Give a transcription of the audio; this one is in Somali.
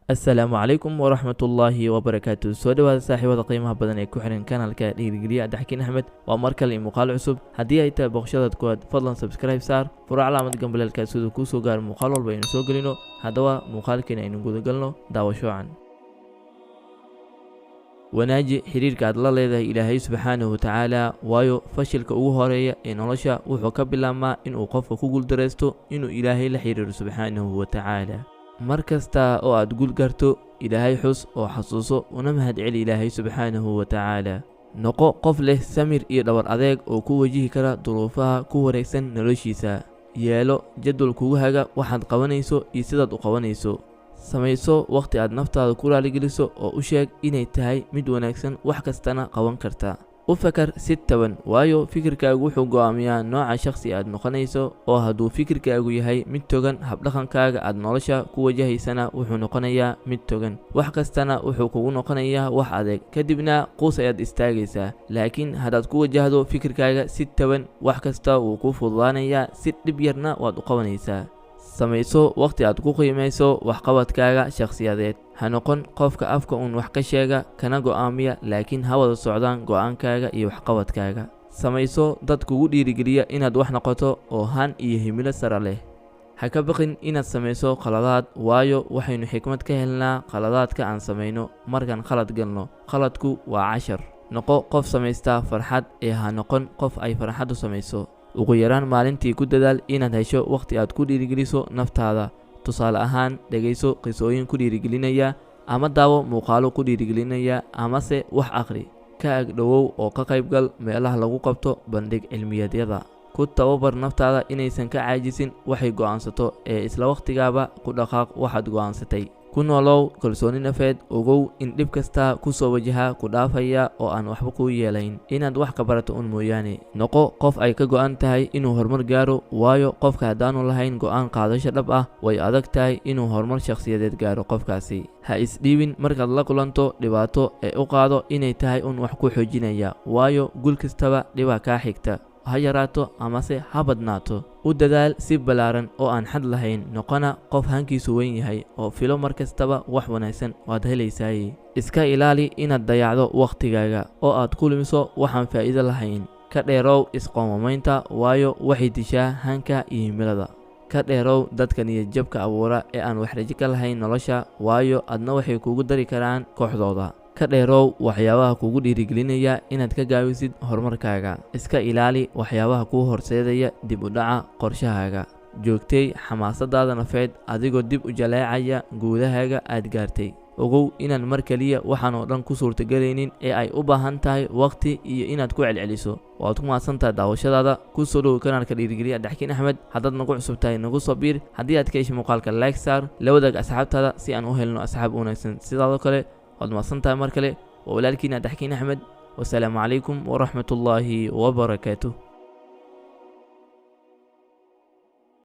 السلام عليكم ورحمة الله وبركاته. soo dhawaada saaxiibada qiimaha badan ee ku xiran kanaalka dhiirigeliya Abdixakiin Axmed. waa mar kale muuqaal cusub. haddii ay tahay boqoshadaad koowaad fadlan subscribe saar, furo calaamad gambaleelka sidoo kuu soo gaaro muuqaal walba aynu soo gelino. haddaba muuqaalkeena aynu guda galno daawasho wacan. wanaaji xiriirka aad la leedahay Ilaahay subxaanahu wa tacaala, waayo fashilka ugu horeeya ee nolosha wuxuu ka bilaabmaa inuu qofka ku guuldareysto inuu Ilaahay la xiriiro subxaanahu wa tacaala. mar kasta oo aad guul garto Ilaahay xus oo xasuuso una mahadceli Ilaahay subxaanahu wa tacaala. noqo qof leh samir iyo dhabar adeeg oo ku wajihi kara duruufaha ku wareegsan noloshiisa. yeelo jadwal kugu haga waxaad qabanayso iyo sidaad u qabanayso. samayso waqti aad naftaada ku raaligeliso oo u sheeg inay tahay mid wanaagsan, wax kastana qaban karta. u fakar si taban, waayo fikirkaagu wuxuu go'aamiyaa nooca shakhsi aad noqonayso, oo hadduu fikirkaagu yahay mid togan, habdhaqankaaga aad nolosha ku wajahaysana wuxuu noqonayaa mid togan. wax kastana wuxuu kugu noqonayaa wax adeeg, kadibna quus ayaad istaagaysaa. laakiin haddaad ku wajahdo fikirkaaga si taban, wax kasta wuu kuu fududaanayaa, si dhib yarna waad u qabanaysaa. samayso waqti aad ku qiimayso waxqabadkaaga shakhsiyadeed. ha noqon qofka afka uun wax ka sheega kana go'aamiya, laakiin ha wada socdaan go'aankaaga iyo waxqabadkaaga. samayso dad kugu dhiirigeliya inaad wax noqoto oo han iyo himilo sare leh. ha ka baqin inaad samayso khaladaad, waayo waxaynu xikmad ka helnaa khaladaadka aan samayno markaan khalad galno. khaladku waa cashar. noqo qof samaysta farxad ee ha noqon qof ay farxaddu samayso. ugu yaraan maalintii ku dadaal inaad hesho waqti aad ku dhiirigeliso naftaada. tusaale ahaan, dhegayso qisooyin ku dhiirigelinaya, ama daawo muuqaalo ku dhiirigelinaya, amase wax akhri. ka agdhowow oo ka qaybgal meelaha lagu qabto bandhig cilmiyeedyada. ku tababar naftaada inaysan ka caajisin waxay go'aansato, ee isla waqtigaaba ku dhaqaaq waxaad go'aansatay. ku noolow kalsooni nafeed. ogow in dhib kasta ku soo wajaha ku dhaafaya oo aan waxba kuu yeelayn inaad wax ka barato un mooyaane. noqo qof ay ka go'an tahay inuu horumar gaaro, waayo qofka haddaanu lahayn go'aan qaadasho dhab ah way adag tahay inuu horumar shakhsiyadeed gaaro qofkaasi. ha isdhiibin markaad la kulanto dhibaato, ee u qaado inay tahay un wax ku xoojinaya, waayo guul kastaba dhibaa kaa xigta, ha yaraato amase ha badnaato. u dadaal si ballaaran oo aan xad lahayn. noqona qof hankiisu weyn yahay oo filo mar kastaba wax wanaagsan waad helaysaaye. iska ilaali inaad dayacdo wakhtigaaga oo aad ku lumiso waxaan faa'iido lahayn. ka dheerow isqoomamaynta, waayo waxay dishaa hanka iyo himilada. ka dheerow dadka niyadjabka abuura ee aan wax rajo ka lahayn nolosha, waayo adna waxay kugu dari karaan kooxdooda. ka dheerow waxyaabaha kugu dhiirigelinaya inaad ka gaabisid horumarkaaga. iska ilaali waxyaabaha kuu horseedaya dib u dhaca qorshahaaga. joogtay xamaasadaada nafeed adigoo dib u jaleecaya guudahaaga aad gaartay. ogow inaan mar kaliya waxaan oo dhan ku suurtagelaynin, ee ay u baahan tahay waqti iyo inaad ku celceliso. waad ku mahadsantahay daawashadaada. ku soo dhowow kanaalka dhiirigeliya Abdixakiin Axmed. haddaad nagu cusub tahay nagu soo biir. haddii aad ka heshay muuqaalka like saar, la wadaag asxaabtaada si aan u helno asxaab wanaagsan sidaadoo kale. waad mahadsantahay mar kale. waa walaalkiina Abdixakiin Axmed. wasalaamu calaykum waraxmatullaahi wabarakaatuh.